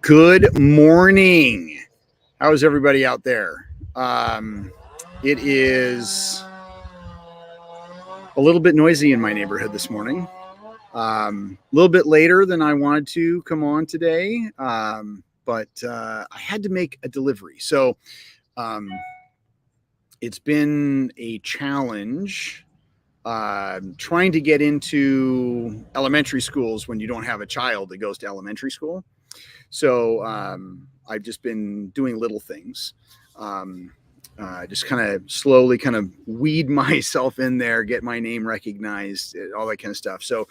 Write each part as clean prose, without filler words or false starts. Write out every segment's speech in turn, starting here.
Good morning. How's everybody out there? It is a little bit noisy in my neighborhood this morning. A little bit later than I wanted to come on today, but I had to make a delivery. So um, it's been a challenge trying to get into elementary schools when you don't have a child that goes to elementary school. So I've just been doing little things, just kind of slowly kind of weed myself in there, get my name recognized, all that kind of stuff. So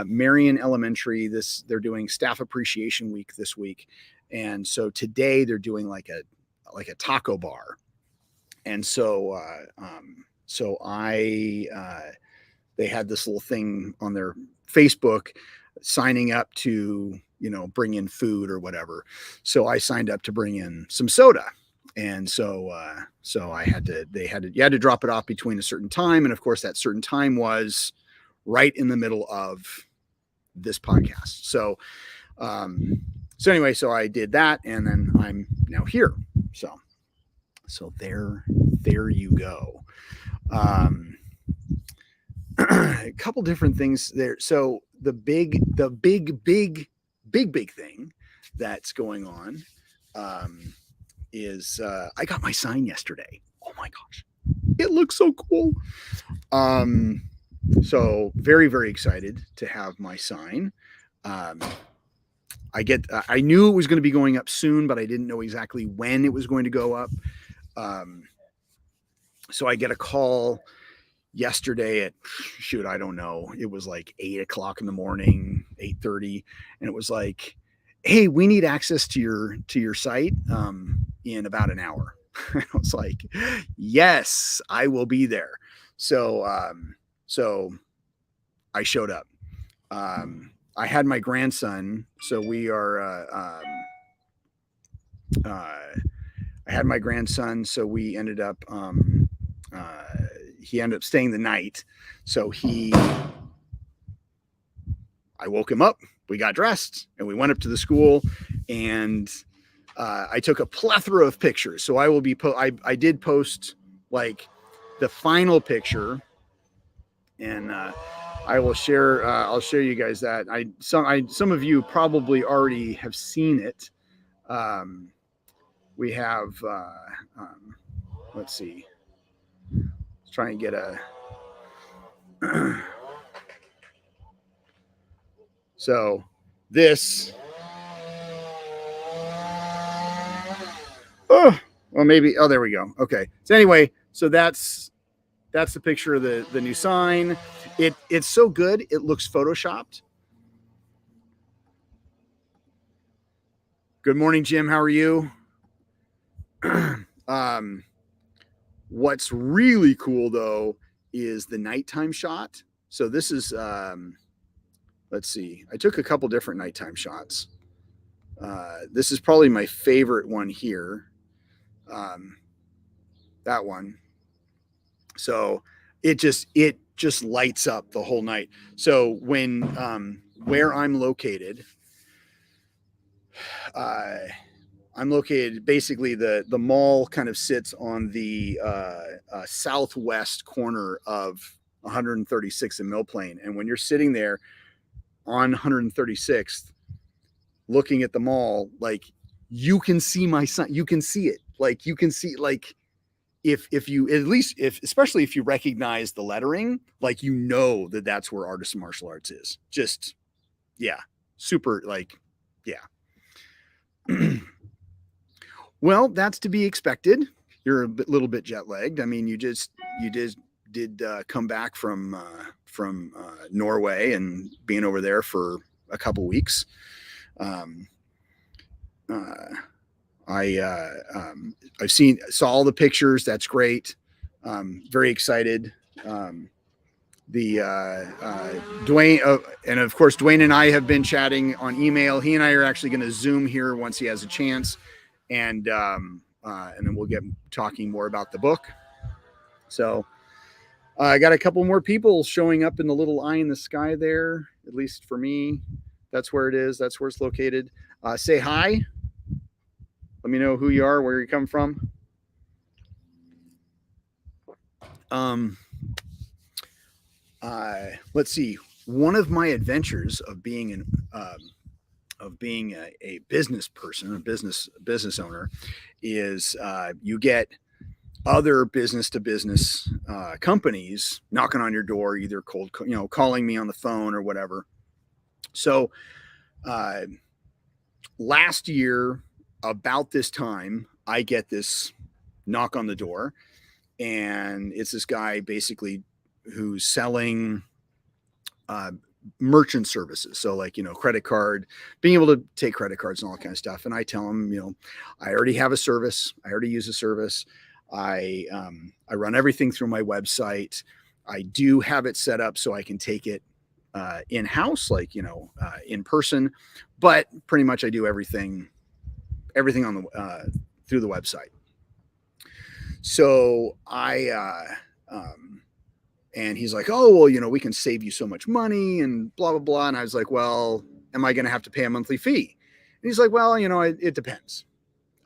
Marion Elementary, they're doing Staff Appreciation Week this week, and so today they're doing like a taco bar, and so they had this little thing on their Facebook signing up to bring in food or whatever. So I signed up to bring in some soda, and so you had to drop it off between a certain time, and of course that certain time was right in the middle of this podcast. So anyway, so I did that, and then I'm now here. So there you go. A couple different things there. So the big thing that's going on is I got my sign yesterday. Oh my gosh, it looks so cool. So very, very excited to have my sign. I knew it was going to be going up soon, but I didn't know exactly when it was going to go up. So I get a call yesterday at I don't know, it was like 8:00 in the morning, 8:30, and it was like, hey, we need access to your site in about an hour. I was like, yes, I will be there. So I showed up. I had my grandson, so I had my grandson, so we ended up he ended up staying the night. So I woke him up, we got dressed, and we went up to the school, and I took a plethora of pictures. So I did post like the final picture, and I will share. I'll share you guys that. Some of you probably already have seen it. We have. Let's see. Let's try and get a. So this. Oh, well, maybe. Oh, there we go. Okay. So anyway, so that's the picture of the new sign. It's so good. It looks photoshopped. Good morning, Jim. How are you? What's really cool though is the nighttime shot. So this is let's see. I took a couple different nighttime shots. This is probably my favorite one here. That one. So it just lights up the whole night. So when where I'm located, I'm located basically the mall kind of sits on the southwest corner of 136th and Mill Plain, and when you're sitting there on 136th looking at the mall, like you can see my son, you can see it, like you can see, like if you at least especially if you recognize the lettering, like that's where Artists of Martial Arts is. Just yeah, super, like yeah. Well, that's to be expected. You're a little bit jet lagged. I mean, you did come back from Norway and being over there for a couple weeks. I've saw all the pictures. That's great. Very excited. Dwayne, and of course, Dwayne and I have been chatting on email. He and I are actually going to Zoom here once he has a chance, and then we'll get talking more about the book. So I got a couple more people showing up in the little eye in the sky there, at least for me. That's where it is. That's where it's located. Say hi. Let me know who you are, where you come from. Let's see. One of my adventures of being a business person, a business owner, is you get other business to business companies knocking on your door, either calling me on the phone or whatever. So last year, about this time, I get this knock on the door, and it's this guy basically who's selling merchant services. So like, credit card, being able to take credit cards and all that kind of stuff. And I tell him, I already have a service. I already use a service. I run everything through my website. I do have it set up so I can take it in-house, like, in person, but pretty much I do everything on the through the website. So and he's like, oh, well, we can save you so much money and blah, blah, blah. And I was like, well, am I going to have to pay a monthly fee? And he's like, well, it depends.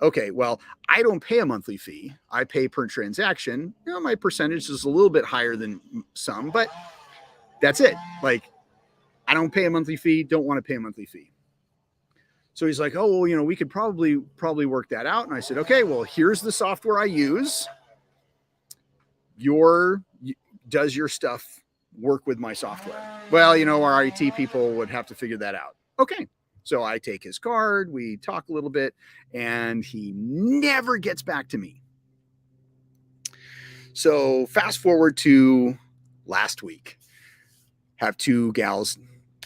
Okay, well, I don't pay a monthly fee. I pay per transaction. My percentage is a little bit higher than some, but that's it. Like, I don't pay a monthly fee, don't want to pay a monthly fee. So he's like, oh, well, we could probably work that out. And I said, okay, well, here's the software I use. Does your stuff work with my software? Well, our IT people would have to figure that out. Okay. So I take his card, we talk a little bit, and he never gets back to me. So fast forward to last week, have two gals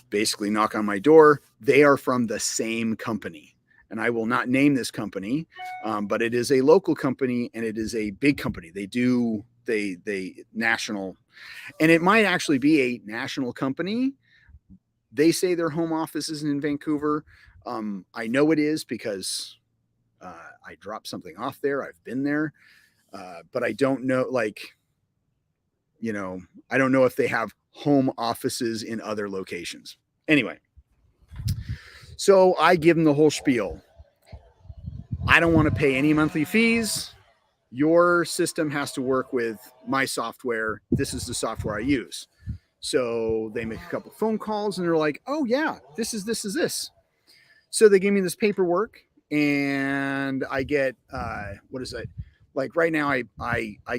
basically knock on my door. They are from the same company, and I will not name this company, but it is a local company and it is a big company. They national, and it might actually be a national company. They say their home office is in Vancouver. I know it is because I dropped something off there. I've been there, but I don't know, I don't know if they have home offices in other locations. Anyway, so I give them the whole spiel. I don't want to pay any monthly fees. Your system has to work with my software. This is the software I use. So they make a couple phone calls and they're like, oh yeah, this is this. So they give me this paperwork and I get, what is it? Like right now I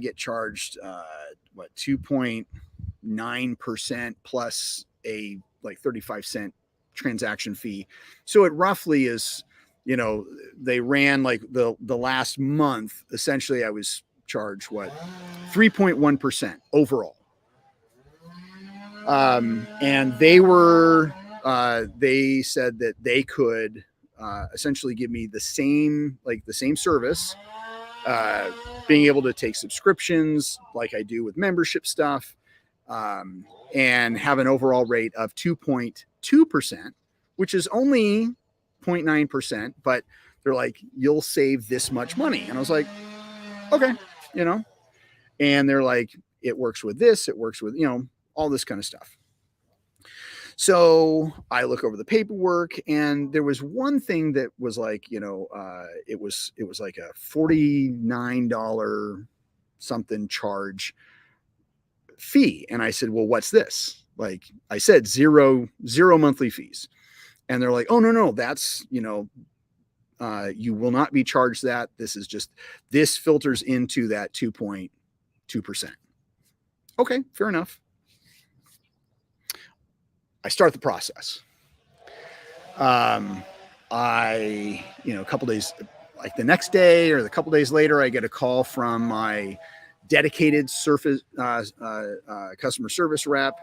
get charged, 2.9% plus a 35-cent transaction fee. So it roughly is, they ran like the last month, essentially I was charged 3.1% overall. And they said that they could essentially give me the same service, being able to take subscriptions like I do with membership stuff, and have an overall rate of 2.2%, which is only 0.9%, but they're like, you'll save this much money. And I was like, okay, and they're like, it works with this, it works with, all this kind of stuff. So I look over the paperwork and there was one thing that was like, it was like a $49 something charge fee. And I said, well, what's this? Like I said, zero monthly fees. And they're like, oh, no, that's, you will not be charged that. This filters into that 2.2%. Okay, fair enough. I start the process. A couple days, like the next day or the couple days later, I get a call from my dedicated customer service rep.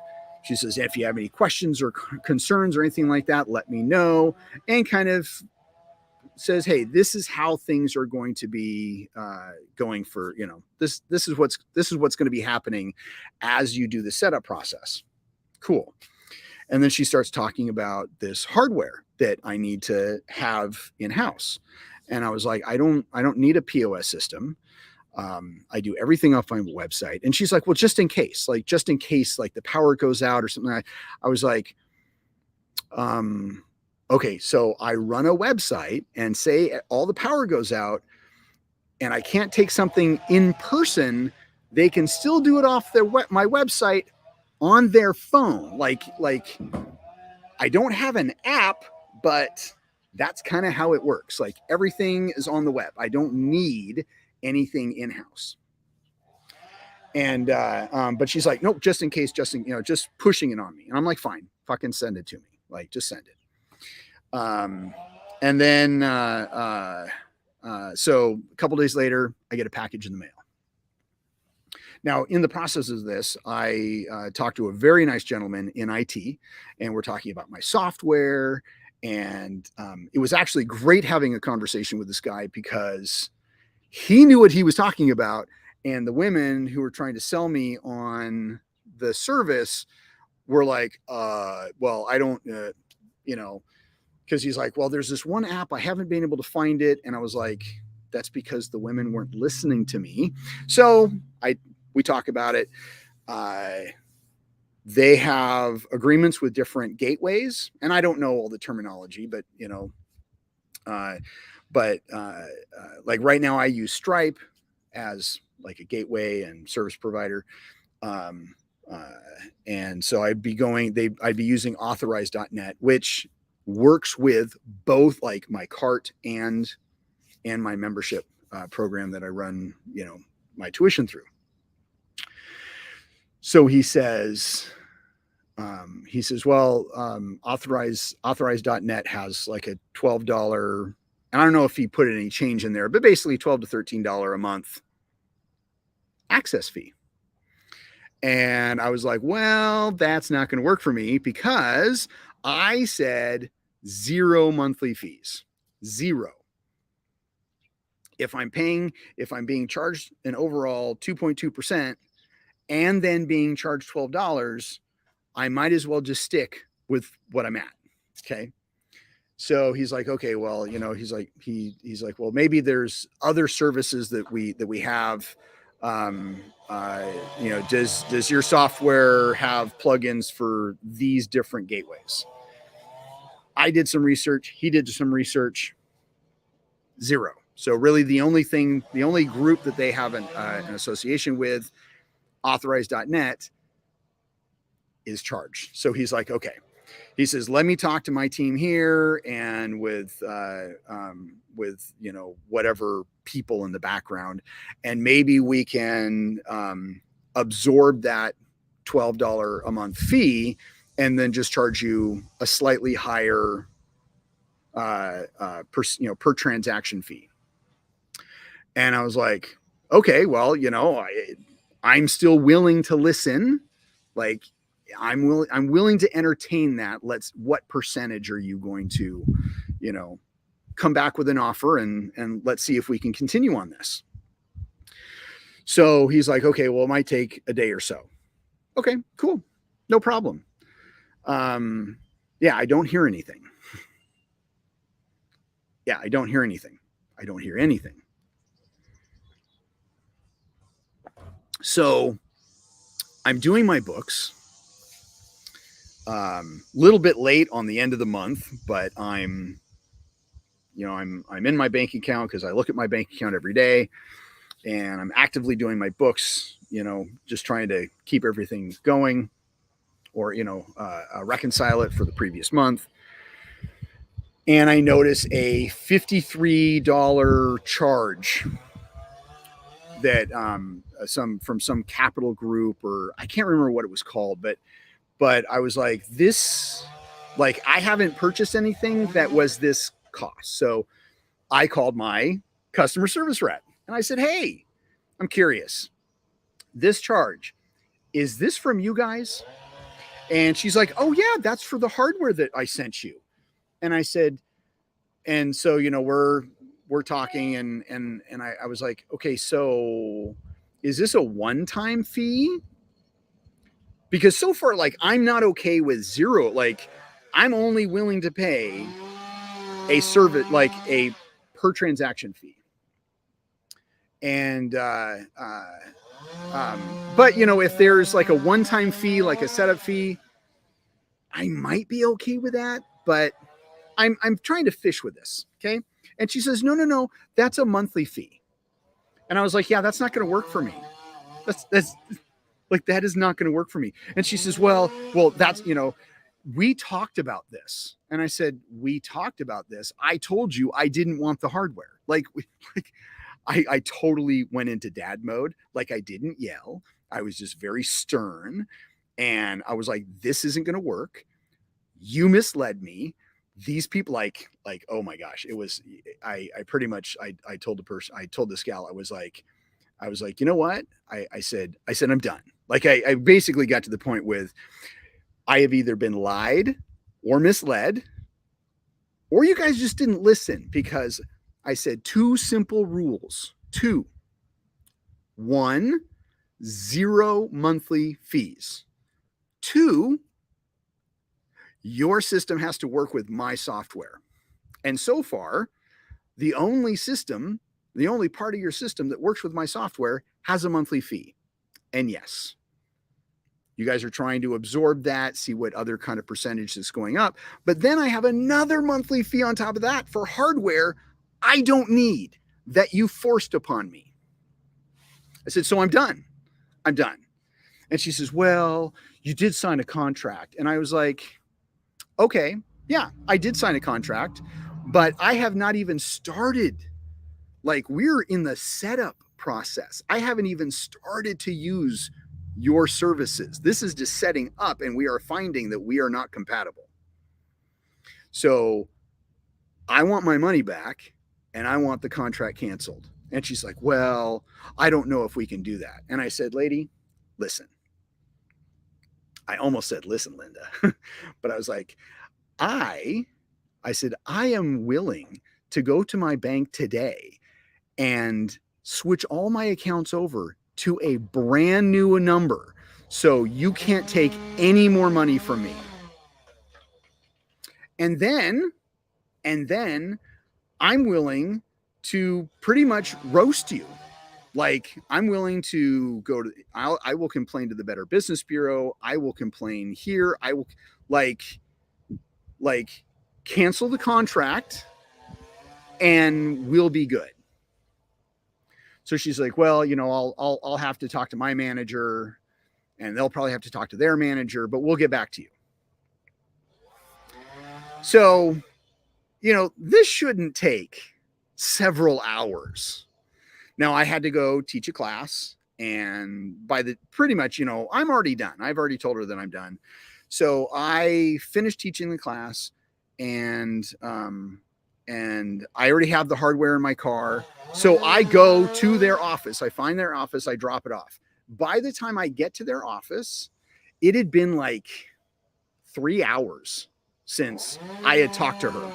She says, if you have any questions or concerns or anything like that, let me know. And kind of says, hey, this is how things are going to be going for, this is what's going to be happening as you do the setup process. Cool. And then she starts talking about this hardware that I need to have in-house. And I was like, I don't need a POS system. I do everything off my website. And she's like, well, just in case like the power goes out or something. I was like, Okay, so I run a website and say all the power goes out and I can't take something in person, they can still do it off my website on their phone. Like I don't have an app, but that's kind of how it works. Like everything is on the web. I don't need anything in-house. And but she's like, nope, just in case, just pushing it on me. And I'm like, fine, fucking send it to me. Like, just send it. And then so a couple days later, I get a package in the mail. Now, in the process of this, I talked to a very nice gentleman in IT, and we're talking about my software. And it was actually great having a conversation with this guy because he knew what he was talking about. And the women who were trying to sell me on the service were like, well, I don't, because he's like, well, there's this one app, I haven't been able to find it. And I was like, that's because the women weren't listening to me. So we talk about it. They have agreements with different gateways, and I don't know all the terminology, but like right now I use Stripe as like a gateway and service provider. And so I'd be using authorize.net, which works with both like my cart and my membership program that I run, my tuition through. So he says, well, authorize.net has like a $12, and I don't know if he put any change in there, but basically $12 to $13 a month access fee. And I was like, well, that's not going to work for me because I said 0 monthly fees, 0. If I'm being charged an overall 2.2% and then being charged $12, I might as well just stick with what I'm at. Okay. So he's like, okay, well, he's like, well, maybe there's other services that we have. Does your software have plugins for these different gateways? I did some research. He did some research. 0. So really the only group that they have an association with, authorize.net, is charged. So he's like, okay. He says, let me talk to my team here and with whatever people in the background, and maybe we can absorb that $12 a month fee and then just charge you a slightly higher per transaction fee. And I was like, okay, well, I'm still willing to listen. Like, I'm willing to entertain that. What percentage are you going to, come back with an offer and let's see if we can continue on this. So he's like, okay, well, it might take a day or so. Okay, cool. No problem. Yeah, I don't hear anything. I don't hear anything. So I'm doing my books. Little bit late on the end of the month, but I'm in my bank account because I look at my bank account every day, and I'm actively doing my books, just trying to keep everything going, or reconcile it for the previous month. And I notice a $53 charge that from some capital group, or I can't remember what it was called, but I was like, I haven't purchased anything that was this cost. So I called my customer service rep and I said, hey, I'm curious, this charge, is this from you guys? And she's like, oh yeah, that's for the hardware that I sent you. And I said, and so, we're talking and I was like, okay, so is this a one-time fee? Because so far, like, I'm not okay with 0. Like, I'm only willing to pay a service, like a per transaction fee. And, but if there's like a one-time fee, like a setup fee, I might be okay with that, but I'm trying to fish with this. Okay. And she says, no, that's a monthly fee. And I was like, yeah, that's not going to work for me. That's like, that is not going to work for me. And she says, well, that's, we talked about this. And I said, we talked about this. I told you I didn't want the hardware. Like I totally went into dad mode. Like, I didn't yell. I was just very stern. And I was like, this isn't going to work. You misled me. These people, like, oh my gosh, it was, I pretty much, I told the person, I told this gal, I was like, you know what? I said, I'm done. Like, I basically got to the point with, I have either been lied or misled, or you guys just didn't listen, because I said 2 simple rules. 2. 1, 0 monthly fees. 2, your system has to work with my software. And so far, the only part of your system that works with my software has a monthly fee. And yes, you guys are trying to absorb that, see what other kind of percentage is going up. But then I have another monthly fee on top of that for hardware I don't need, that you forced upon me. I said, so I'm done. And she says, well, you did sign a contract. And I was like, okay, yeah, I did sign a contract, but I have not even started. Like, we're in the setup process. I haven't even started to use your services. This is just setting up, and we are finding that we are not compatible. So I want my money back, and I want the contract canceled. And she's like, well, I don't know if we can do that. And I said, lady, listen. I almost said, listen, Linda. But I was like, I said, I am willing to go to my bank today and switch all my accounts over to a brand new number, so you can't take any more money from me. And then I'm willing to pretty much roast you. Like, I'm willing to go to, I will complain to the Better Business Bureau. I will complain here. I will like cancel the contract, and we'll be good. So she's like, well, I'll have to talk to my manager, and they'll probably have to talk to their manager, but we'll get back to you. So, this shouldn't take several hours. Now, I had to go teach a class, and pretty much, I'm already done. I've already told her that I'm done. So I finished teaching the class, and I already have the hardware in my car. So I go to their office. I find their office. I drop it off. By the time I get to their office, it had been like 3 hours since I had talked to her.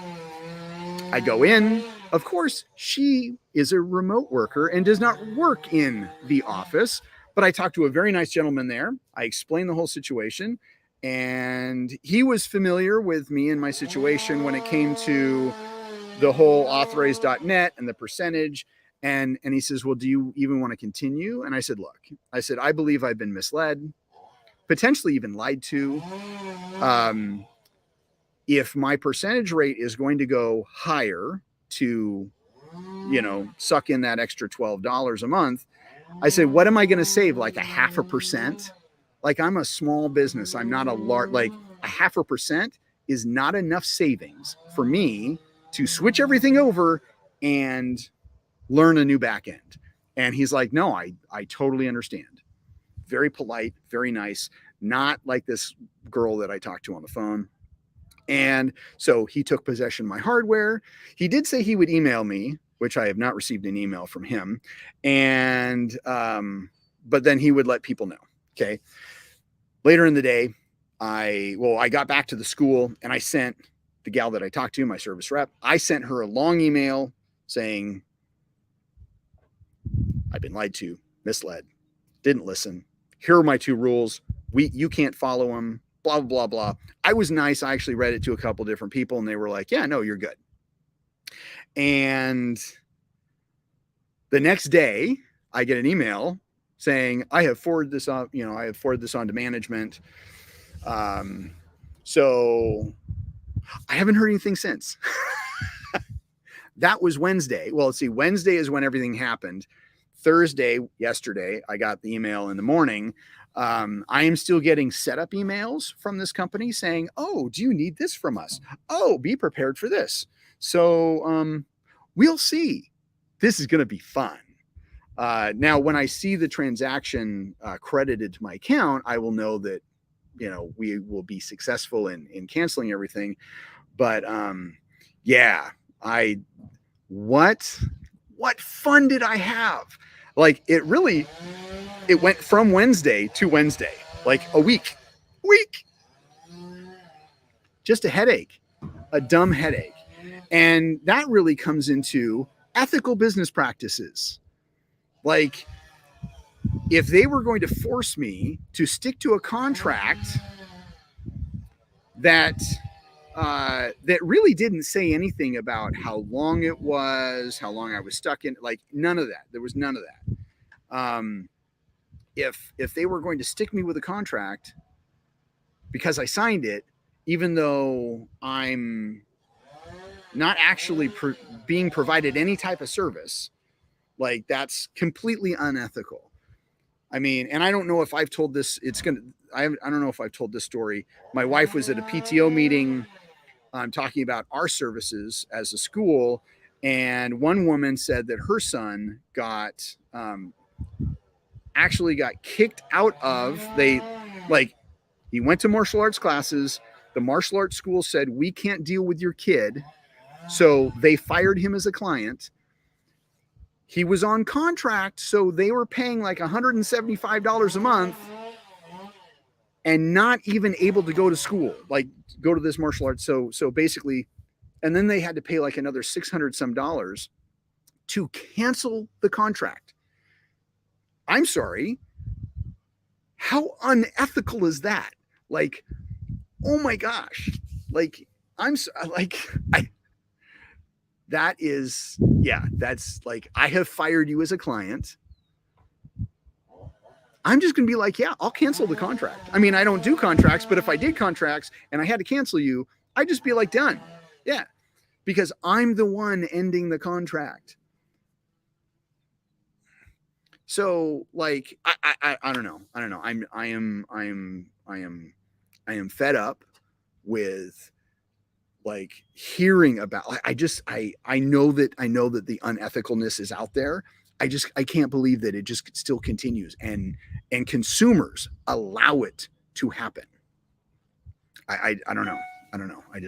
I go in. Of course, she is a remote worker and does not work in the office, but I talked to a very nice gentleman there. I explained the whole situation, and he was familiar with me and my situation when it came to the whole authorize.net and the percentage. And he says, well, do you even want to continue? And I said, look, I believe I've been misled, potentially even lied to. If my percentage rate is going to go higher to, suck in that extra $12 a month, I said, what am I going to save? Like 0.5%? Like, I'm a small business. I'm not a large, like 0.5% is not enough savings for me to switch everything over and learn a new back end. And he's like, no, I totally understand. Very polite, very nice. Not like this girl that I talked to on the phone. And so he took possession of my hardware. He did say he would email me, which I have not received an email from him. And, but then he would let people know. Okay. Later in the day, I got back to the school, and I sent the gal that I talked to, my service rep, I sent her a long email saying, I've been lied to, misled, didn't listen. Here are my 2 rules. You can't follow them, blah, blah, blah. I was nice. I actually read it to a couple different people, and they were like, yeah, no, you're good. And the next day I get an email saying, I have forwarded this on, I have forwarded this on to management. So I haven't heard anything since. That was Wednesday. Well, let's see. Wednesday is when everything happened. Thursday, yesterday, I got the email in the morning. I am still getting setup emails from this company saying, "Oh, do you need this from us? Oh, be prepared for this." So we'll see. This is going to be fun. Now, when I see the transaction credited to my account, I will know that, we will be successful in canceling everything. But yeah, what fun did I have? Like it went from Wednesday to Wednesday, like a week, just a headache, a dumb headache. And that really comes into ethical business practices. Like if they were going to force me to stick to a contract that really didn't say anything about how long it was, how long I was stuck in, like none of that. There was none of that. If they were going to stick me with a contract because I signed it, even though I'm not actually being provided any type of service, like that's completely unethical. I mean, and I don't know if I've told this. I don't know if I've told this story. My wife was at a PTO meeting talking about our services as a school, and one woman said that her son actually got kicked out of he went to martial arts classes. The martial arts school said, "We can't deal with your kid," so they fired him as a client. He was on contract, so they were paying like $175 a month and not even able to go to school, like go to this martial arts. So basically, and then they had to pay like another $600 some to cancel the contract. I'm sorry. How unethical is that? Like, oh my gosh. Like, that's like, I have fired you as a client. I'm just going to be like, yeah, I'll cancel the contract. I mean, I don't do contracts, but if I did contracts and I had to cancel you, I'd just be like, done. Yeah. Because I'm the one ending the contract. So like, I don't know. I am fed up with like hearing about, I know that the unethicalness is out there. I can't believe that it just still continues and consumers allow it to happen. I don't know. I don't know. I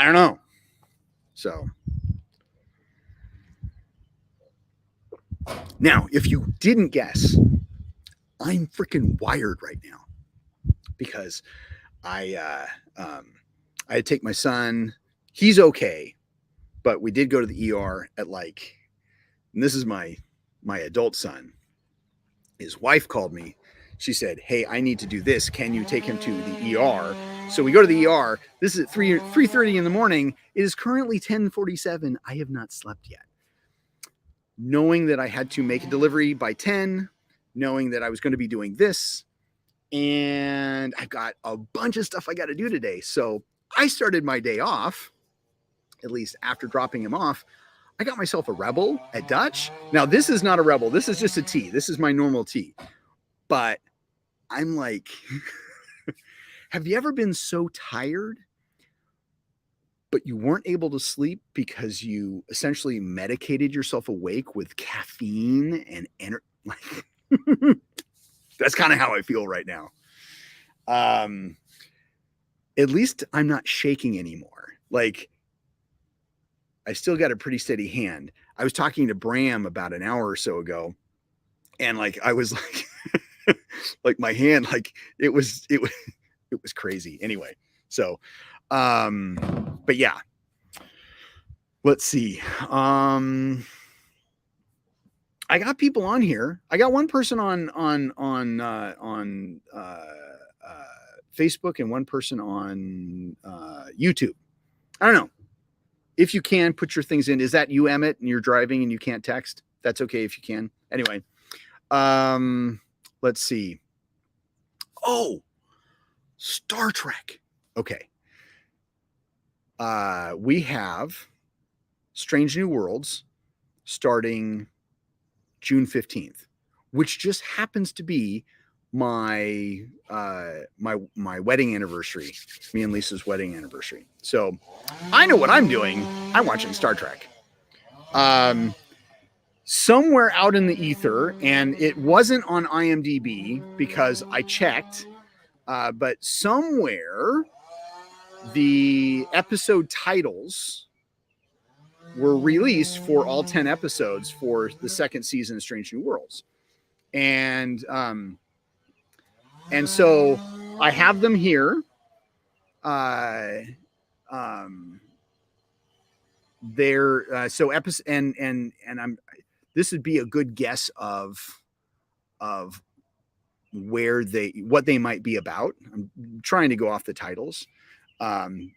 don't know. So now, if you didn't guess, I'm freaking wired right now because I had to take my son. He's okay, but we did go to the ER at and this is my adult son. His wife called me. She said, "Hey, I need to do this. Can you take him to the ER?" So we go to the ER. This is at 3:30 in the morning. It is currently 10:47. I have not slept yet. Knowing that I had to make a delivery by 10, knowing that I was going to be doing this, and I've got a bunch of stuff I got to do today. So I started my day off, at least after dropping him off. I got myself a Rebel at Dutch. Now, this is not a Rebel. This is just a tea. This is my normal tea. But I'm like, have you ever been so tired, but you weren't able to sleep because you essentially medicated yourself awake with caffeine and energy? Like, that's kind of how I feel right now. At least I'm not shaking anymore. Like, I still got a pretty steady hand. I was talking to Bram about an hour or so ago, and like I was like, like my hand, like it was crazy. Anyway, so, but yeah, let's see. I got people on here. I got one person on Facebook and one person on YouTube. I don't know. If you can, put your things in. Is that you, Emmett, and you're driving and you can't text? That's okay if you can. Anyway, let's see. Oh, Star Trek. Okay. we have Strange New Worlds starting June 15th, which just happens to be my my wedding anniversary, me and Lisa's wedding anniversary. So I know what I'm doing. I'm watching Star Trek. Somewhere out in the ether, and it wasn't on IMDb because I checked, but somewhere the episode titles were released for all 10 episodes for the second season of Strange New Worlds. And so I have them here. They're so episode and I'm this would be a good guess of what they might be about. I'm trying to go off the titles.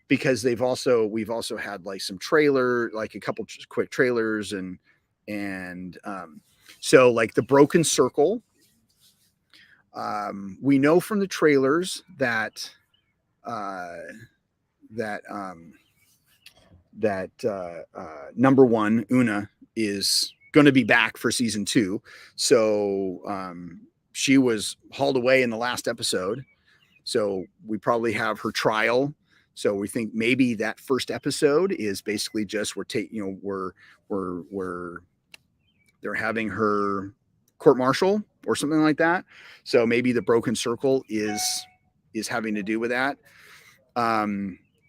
Because we've also had like some trailer, like a couple quick trailers and so like the Broken Circle. We know from the trailers that number one, Una, is going to be back for season 2. So she was hauled away in the last episode. So we probably have her trial. So we think maybe that first episode is basically just they're having her court martial or something like that. So maybe the Broken Circle is having to do with that.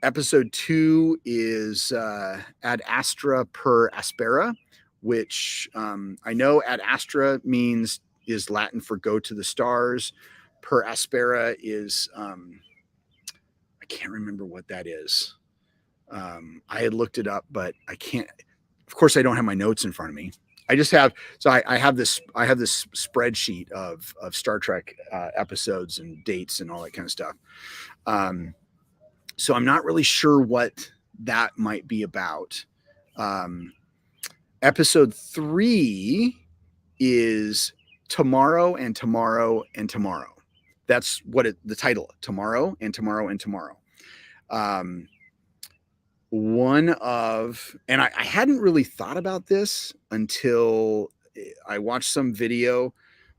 Episode 2 is Ad Astra per Aspera, which I know Ad Astra is Latin for go to the stars. Per Aspera is I can't remember what that is. I had looked it up, but I can't. Of course, I don't have my notes in front of me. I just have I have this spreadsheet of Star Trek episodes and dates and all that kind of stuff. So I'm not really sure what that might be about. Episode 3 is Tomorrow and Tomorrow and Tomorrow. That's what the title, Tomorrow and Tomorrow and Tomorrow. And I hadn't really thought about this until I watched some video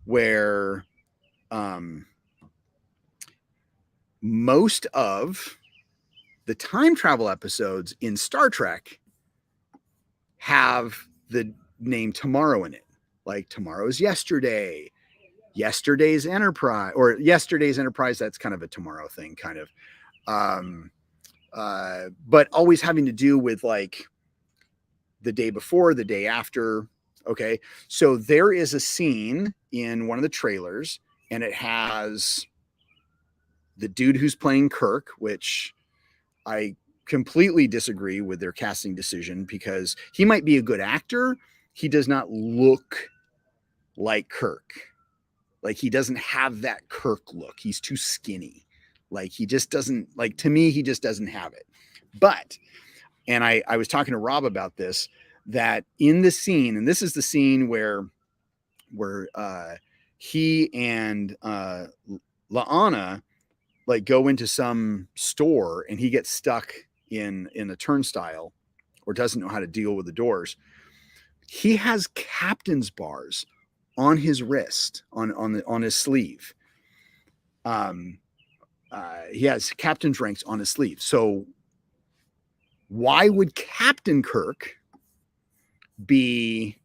where most of the time travel episodes in Star Trek have the name Tomorrow in it. Like Tomorrow's Yesterday, Yesterday's Enterprise, that's kind of a tomorrow thing, kind of. But always having to do with like the day before, the day after. Okay. So there is a scene in one of the trailers, and it has the dude who's playing Kirk, which I completely disagree with their casting decision because he might be a good actor. He does not look like Kirk. Like he doesn't have that Kirk look. He's too skinny. Like he just doesn't, like, to me, he just doesn't have it. But, and I was talking to Rob about this, that in the scene, and this is the scene where he and La'ana like go into some store and he gets stuck in a turnstile or doesn't know how to deal with the doors. He has captain's bars on his wrist, on his sleeve. He has captain's ranks on his sleeve. So why would Captain Kirk be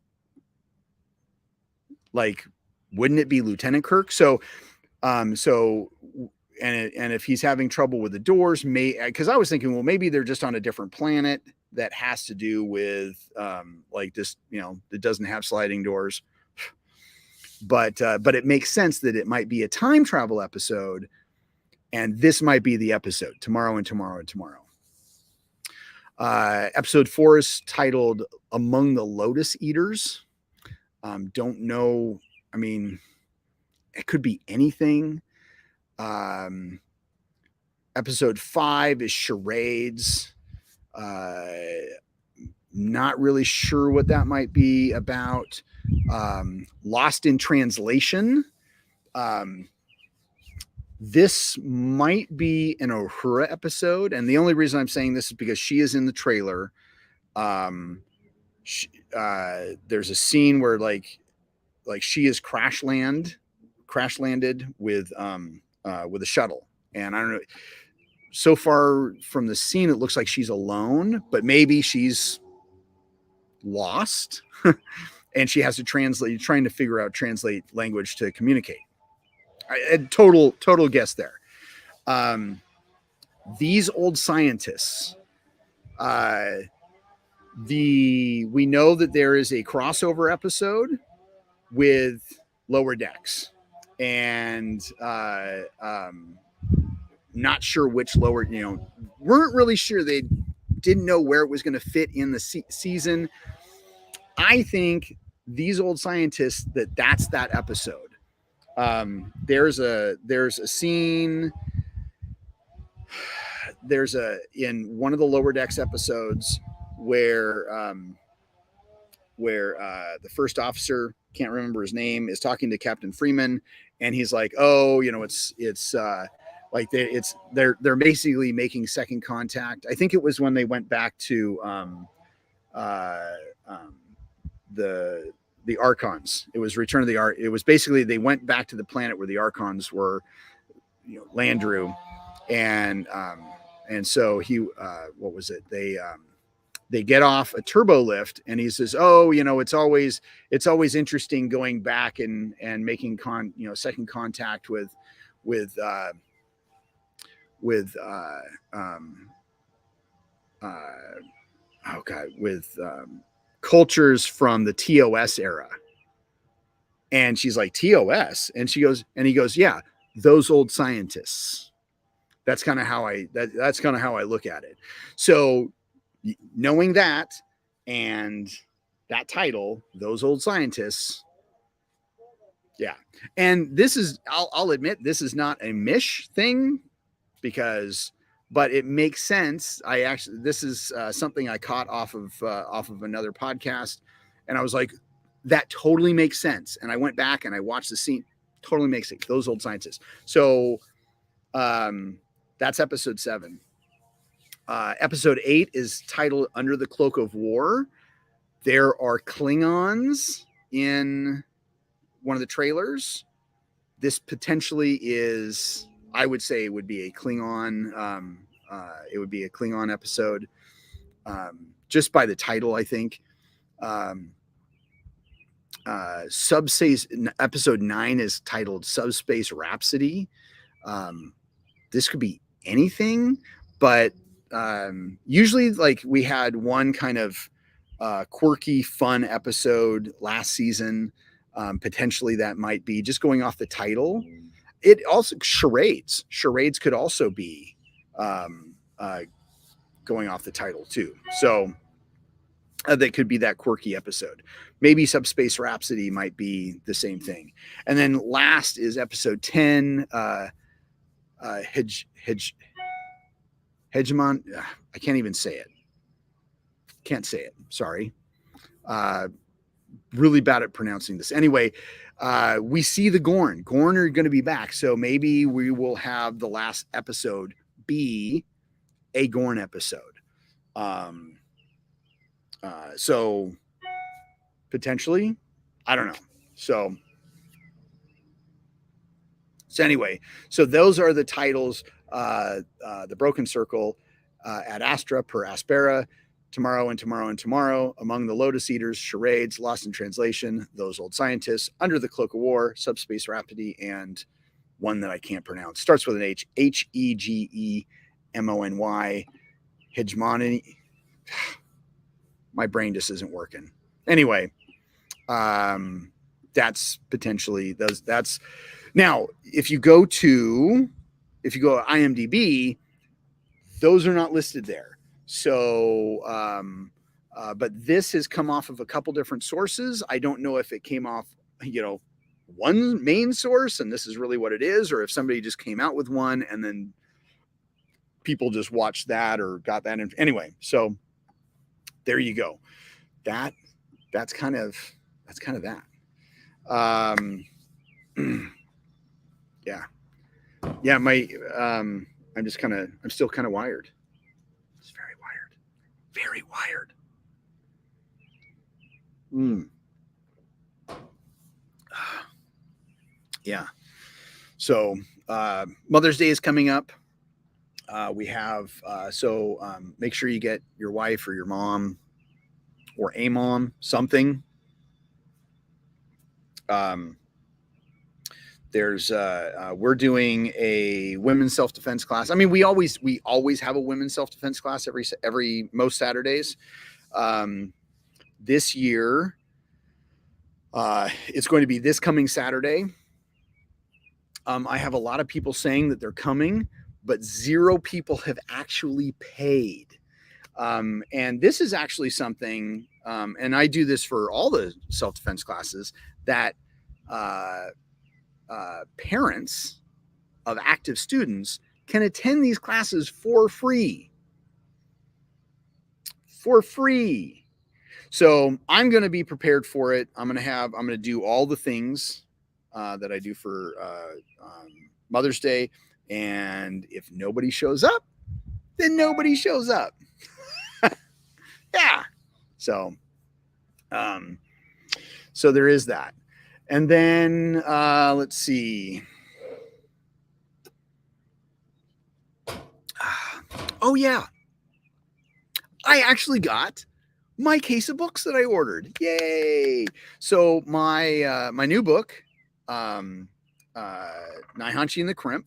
like, wouldn't it be Lieutenant Kirk? So if he's having trouble with the doors, because I was thinking, well, maybe they're just on a different planet that has to do with like this, it doesn't have sliding doors. But it makes sense that it might be a time travel episode, and this might be the episode, Tomorrow and Tomorrow and Tomorrow. Episode 4 is titled Among the Lotus Eaters. Don't know. I mean, it could be anything. Episode 5 is Charades. Not really sure what that might be about. Lost in Translation. This might be an Uhura episode, and the only reason I'm saying this is because she is in the trailer. There's a scene where like she is crash landed with a shuttle, and I don't know. So far from the scene, it looks like she's alone, but maybe she's lost, and she has to trying to figure out translate language to communicate. Total guess there. These old scientists. We know that there is a crossover episode with Lower Decks, and not sure which lower, weren't really sure. They didn't know where it was going to fit in the season. I think these old scientists, that's that episode. There's a scene. In one of the Lower Decks episodes where the first officer, can't remember his name, is talking to Captain Freeman, and he's like, "Oh, it's like they're basically making second contact." I think it was when they went back to the Archons. It was Return of the It was basically they went back to the planet where the Archons were, Landru, and so he what was it? They get off a turbo lift, and he says, "Oh, it's always interesting going back and making second contact with cultures from the TOS era." And she's like, "TOS?" And he goes, "Yeah, those old scientists." That's kind of how I look at it. So knowing that and that title, those old scientists. Yeah. And this is, I'll admit, this is not a Mish thing but it makes sense. This is something I caught off of another podcast, and I was like, that totally makes sense. And I went back and I watched the scene. Totally makes sense. Those old scientists. So that's episode 7. Episode 8 is titled Under the Cloak of War. There are Klingons in one of the trailers. This potentially is, I would say, it would be a Klingon. It would be a Klingon episode, just by the title, I think. Subspace episode 9 is titled Subspace Rhapsody. This could be anything, but usually, like, we had one kind of quirky, fun episode last season. Potentially that might be, just going off the title. It also, charades could also be going off the title too. So that could be that quirky episode. Maybe Subspace Rhapsody might be the same thing. And then last is episode 10, Hegemon. I can't even say it. Can't say it. Sorry. Really bad at pronouncing this. Anyway, we see the Gorn. Gorn are going to be back. So maybe we will have the last episode be a Gorn episode. So potentially, I don't know. So anyway, so those are the titles. The Broken Circle, Ad Astra, Per Aspera, Tomorrow and Tomorrow and Tomorrow, Among the Lotus Eaters, Charades, Lost in Translation, Those Old Scientists, Under the Cloak of War, Subspace Rhapsody, and one that I can't pronounce. Starts with an H, Hegemony, Hegemony. My brain just isn't working. Anyway, that's potentially those. That's now, if you go to IMDb, those are not listed there. So, but this has come off of a couple different sources. I don't know if it came off, one main source and this is really what it is, or if somebody just came out with one and then people just watched that or got that. Anyway, so there you go. That's kind of that. Yeah. Yeah, I'm still kind of wired. It's very wired. Very wired. Yeah. So Mother's Day is coming up. We have make sure you get your wife or your mom or a mom something. There's we're doing a women's self-defense class. I mean, we always have a women's self-defense class every most Saturdays. This year, it's going to be this coming Saturday. I have a lot of people saying that they're coming, but 0 people have actually paid. And this is actually something, and I do this for all the self-defense classes, that parents of active students can attend these classes for free. For free. So I'm going to be prepared for it. I'm going to do all the things that I do for Mother's Day. And if nobody shows up, then nobody shows up. Yeah. So there is that. And then let's see. Oh yeah. I actually got my case of books that I ordered. Yay. So my new book, Naihanchi and the Crimp,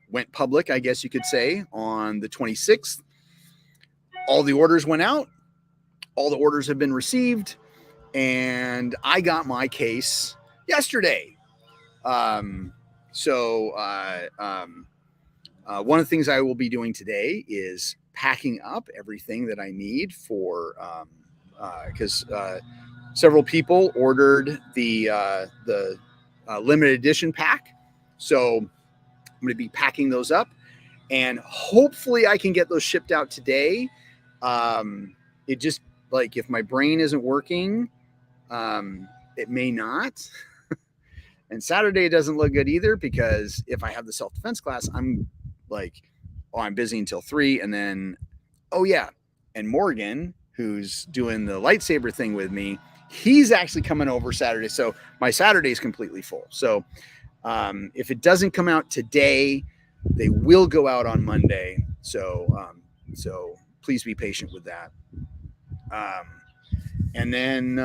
went public, I guess you could say, on the 26th. All the orders went out. All the orders have been received. And I got my case yesterday. One of the things I will be doing today is packing up everything that I need for, because several people ordered the limited edition pack. So I'm going to be packing those up, and hopefully I can get those shipped out today. It just, like, if my brain isn't working, it may not. And Saturday doesn't look good either, because if I have the self-defense class, I'm like, oh, I'm busy until 3. And then, oh yeah. And Morgan, who's doing the lightsaber thing with me, he's actually coming over Saturday. So my Saturday is completely full. So if it doesn't come out today, they will go out on Monday. So please be patient with that. And then,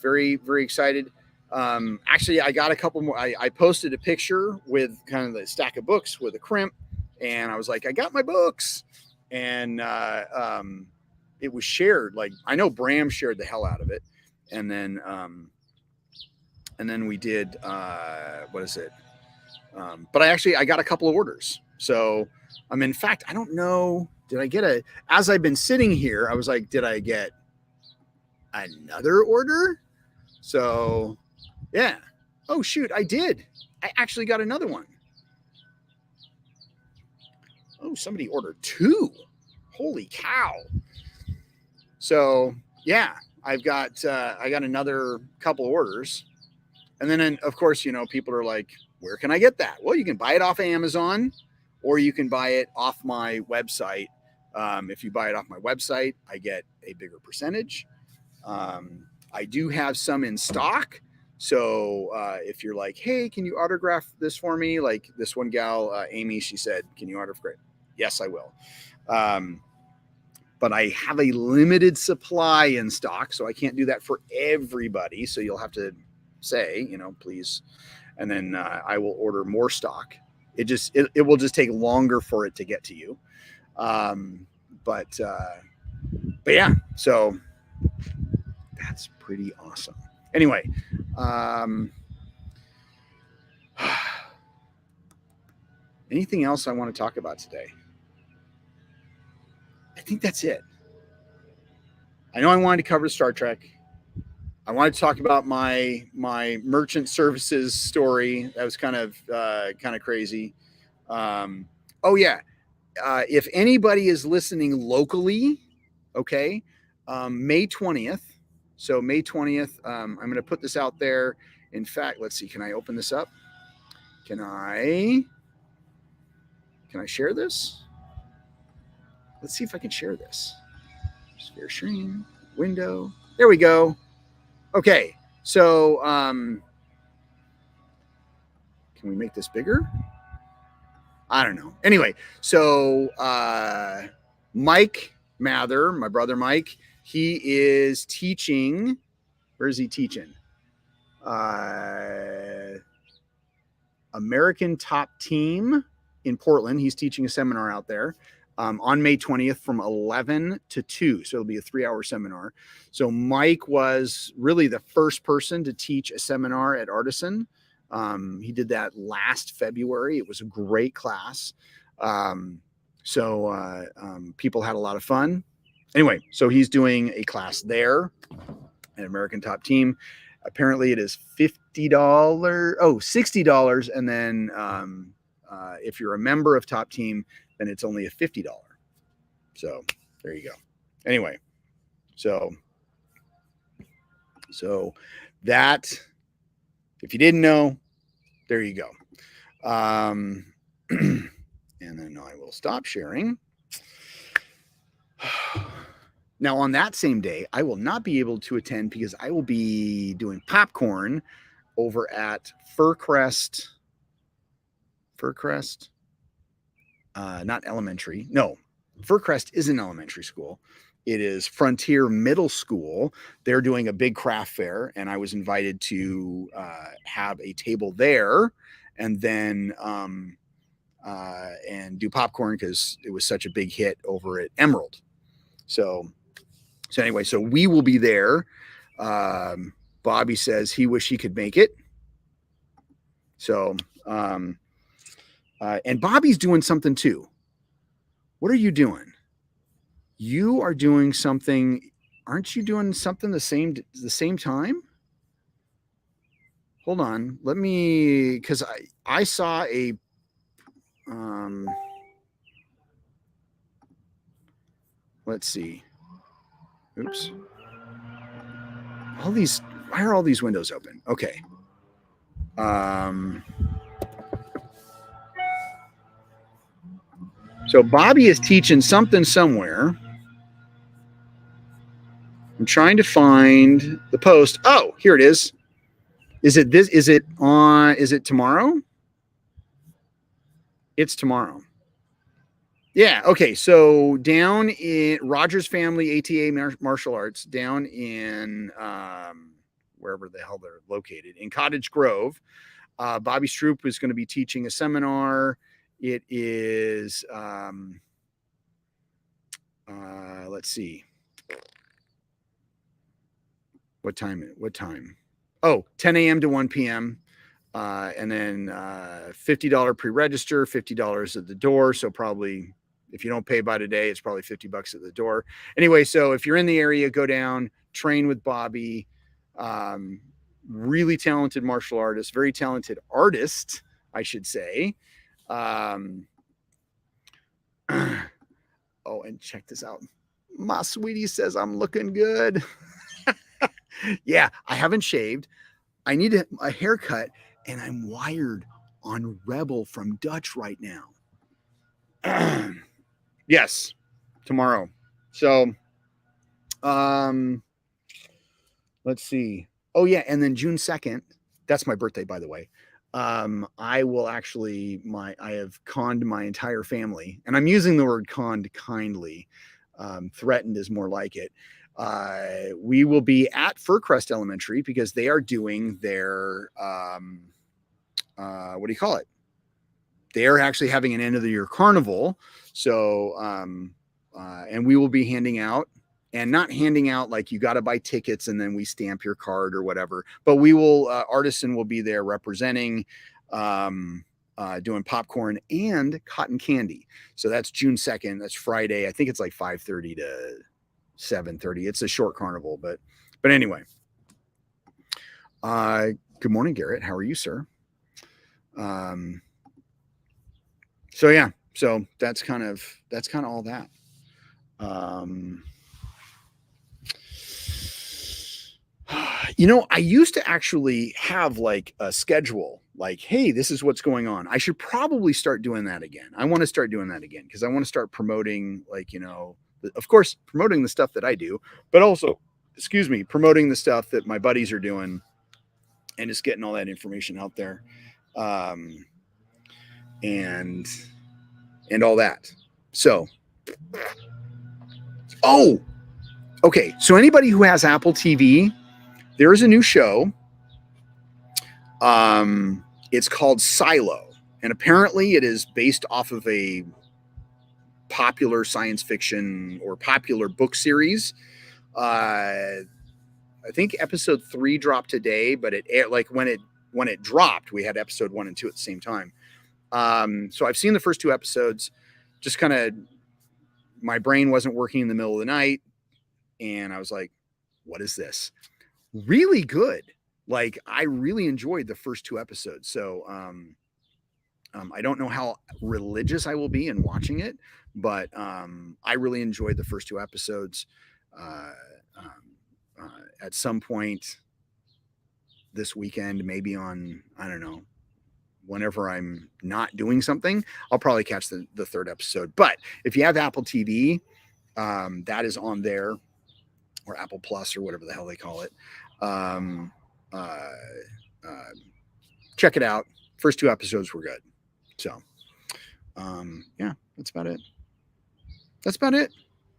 very, very excited. Actually, I got a couple more. I posted a picture with kind of the stack of books with a crimp, and I was like, I got my books. And it was shared. Like, I know Bram shared the hell out of it. And then we did, what is it? But I got a couple of orders. So, in fact, I don't know. As I've been sitting here, I was like, did I get another order? So, yeah. Oh, shoot, I did. I actually got another one. Oh, somebody ordered 2. Holy cow. So, yeah, I got another couple orders. And then, of course, people are like, where can I get that? Well, you can buy it off of Amazon, or you can buy it off my website. If you buy it off my website, I get a bigger percentage. I do have some in stock. So if you're like, hey, can you autograph this for me? Like this one gal, Amy, she said, can you autograph it? Yes, I will. But I have a limited supply in stock, so I can't do that for everybody. So you'll have to say, please. And then I will order more stock. It will just take longer for it to get to you. But yeah, so that's pretty awesome. Anyway, anything else I want to talk about today? I think that's it. I know I wanted to cover Star Trek. I wanted to talk about my merchant services story. That was kind of crazy. Oh yeah. If anybody is listening locally, okay, May 20th, So May 20th, I'm going to put this out there. In fact, let's see. Can I open this up? Can I share this? Let's see if I can share this. Share screen, window. There we go. Okay. So, can we make this bigger? I don't know. Anyway, so Mike Mather, my brother Mike, he is teaching. Where is he teaching? American Top Team in Portland. He's teaching a seminar out there on May 20th from 11 to 2. So it'll be a 3-hour seminar. So Mike was really the first person to teach a seminar at Artisan. He did that last February. It was a great class. People had a lot of fun. Anyway, so he's doing a class there at American Top Team. Apparently it is $60. And then if you're a member of Top Team, then it's only a $50. So there you go. Anyway, so that, if you didn't know, there you go. And then I will stop sharing. Now, on that same day, I will not be able to attend because I will be doing popcorn over at Fircrest, not elementary. No, Fircrest is an elementary school. It is Frontier Middle School. They're doing a big craft fair, and I was invited to have a table there and then and do popcorn because it was such a big hit over at Emerald. So anyway, so we will be there. Bobby says he wish he could make it. So, and Bobby's doing something too. What are you doing? You are doing something. Aren't you doing something the same time? Hold on. Let me, because I saw a, let's see. Oops. Why are all these windows open? Okay. So Bobby is teaching something somewhere. I'm trying to find the post. Oh, here it is. Is it tomorrow? It's tomorrow. Yeah. Okay. So down in Rogers Family ATA Martial Arts, down in wherever the hell they're located, in Cottage Grove, Bobby Stroop is going to be teaching a seminar. It is, let's see. What time? Oh, 10 a.m. to 1 p.m. And then $50 pre-register, $50 at the door. So probably if you don't pay by today, it's probably $50 at the door. Anyway, so if you're in the area, go down, train with Bobby. Really talented martial artist, very talented artist, I should say. Oh, and check this out. My sweetie says I'm looking good. Yeah, I haven't shaved. I need a haircut, and I'm wired on Rebel from Dutch right now. Yes, tomorrow. So, let's see. Oh yeah, and then June 2nd. That's my birthday, by the way. I will actually I have conned my entire family, and I'm using the word conned kindly. Threatened is more like it. We will be at Fircrest Elementary because they are doing their what do you call it? They are actually having an end of the year carnival. So and we will be handing out, and not handing out like you got to buy tickets and then we stamp your card or whatever, but we will Artisan will be there representing, doing popcorn and cotton candy. So that's June 2nd. That's Friday. I think it's like 5:30 to 7:30. It's a short carnival, but anyway. Good morning, Garrett. How are you, sir? So yeah, so that's kind of all that. I used to actually have like a schedule, like, hey, this is what's going on. I should probably start doing that again. I want to start doing that again because I want to start promoting, like, of course, promoting the stuff that I do, but also, excuse me, promoting the stuff that my buddies are doing and just getting all that information out there. Um, and all that. So, oh, okay. So anybody who has Apple TV, there is a new show. It's called Silo, and apparently it is based off of a popular science fiction or popular book series. I think episode 3 dropped today, but it aired, like when it dropped, we had episode 1 and 2 at the same time. So I've seen the first 2 episodes. Just kind of, my brain wasn't working in the middle of the night, and I was like, "What is this?" Really good. Like, I really enjoyed the first 2 episodes. So I don't know how religious I will be in watching it, but I really enjoyed the first 2 episodes. Uh, at some point this weekend, maybe on, I don't know, whenever I'm not doing something, I'll probably catch the 3rd episode. But if you have Apple TV, that is on there, or Apple Plus, or whatever the hell they call it. Check it out. First 2 episodes were good. So, yeah, that's about it.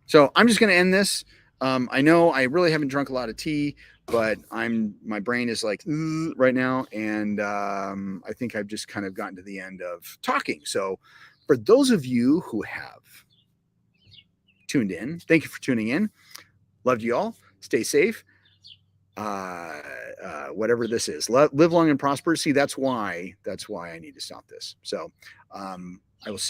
So I'm just going to end this. I know I really haven't drunk a lot of tea, but my brain is like right now. And I think I've just kind of gotten to the end of talking. So for those of you who have tuned in, thank you for tuning in. Loved you all. Stay safe. Whatever this is, live long and prosper. See, that's why I need to stop this. So I will see